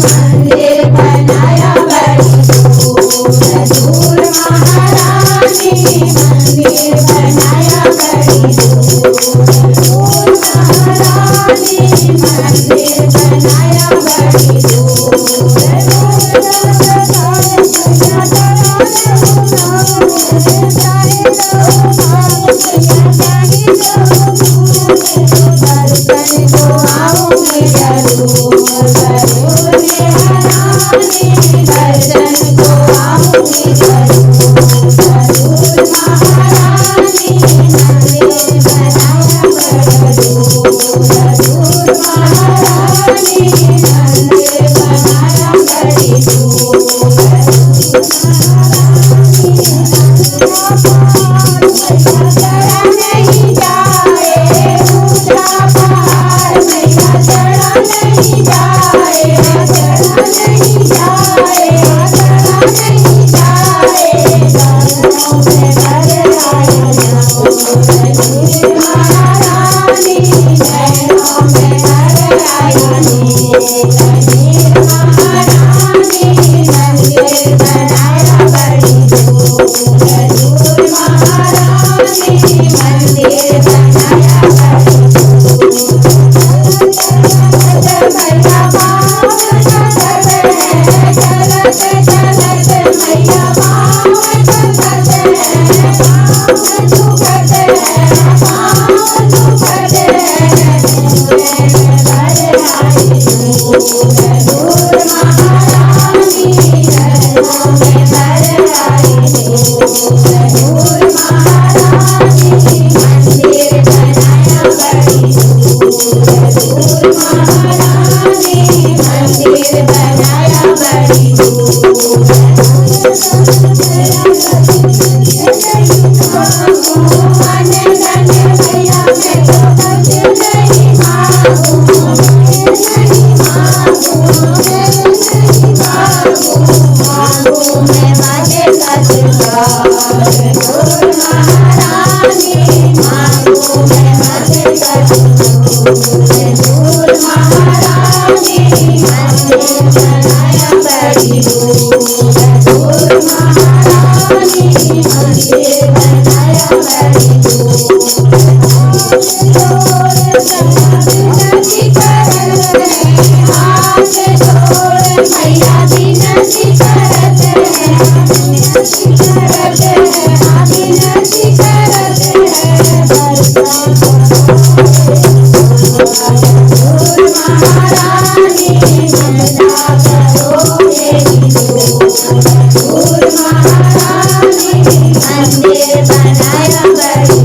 मंदिर बनाया बड़ी दूर महारानी मंदिर बनाया बड़ी दूर महारानी मंदिर बनाया बड़ी दर्शन को आऊंगी जरूर जरूर महारानी दर्शन को आऊंगी जरूर जरूर महारानी मंदिर बनाया बड़ा जरूर महारानी मंदिर बनाया बड़ी चढ़ा नहीं जाए ऊंचा पहाड़ मैया चढ़ा नहीं जाए चढ़ा नहीं जाए चढ़ा नहीं जाए गानों में भर आए जरूर महारानी नैनों में भर आए जरूर महारानी मंदिर बनाया बड़ी दूर महारानी मंदिर बनाया बड़ी मैया पाँव चलत है चलत चलत मैया पाँव चलत है पाँव दुखत है पाँव दुखत है दूर महारानी चरणों में भर आई दूर महारानी मंदिर बनाया बड़ी दूर महारानी मंदिर बनाया बड़ी मन धन भैया मैं तो कुछ नहीं मांगू नहीं मांगू मांगू मैं मांगे सत्कार दूर महारानी मांगू मैं मांगे सत्कार दूर महारानी मंदिर बनाया बड़ी दूर महारानी मंदिर बनाया बड़ी विनती करत है हाथ जोड़ मैया विनती करत है विनती करत है विनती करत है दूर महारानी मना करो मेरी दूर महारानी मंदिर बनाया बड़ी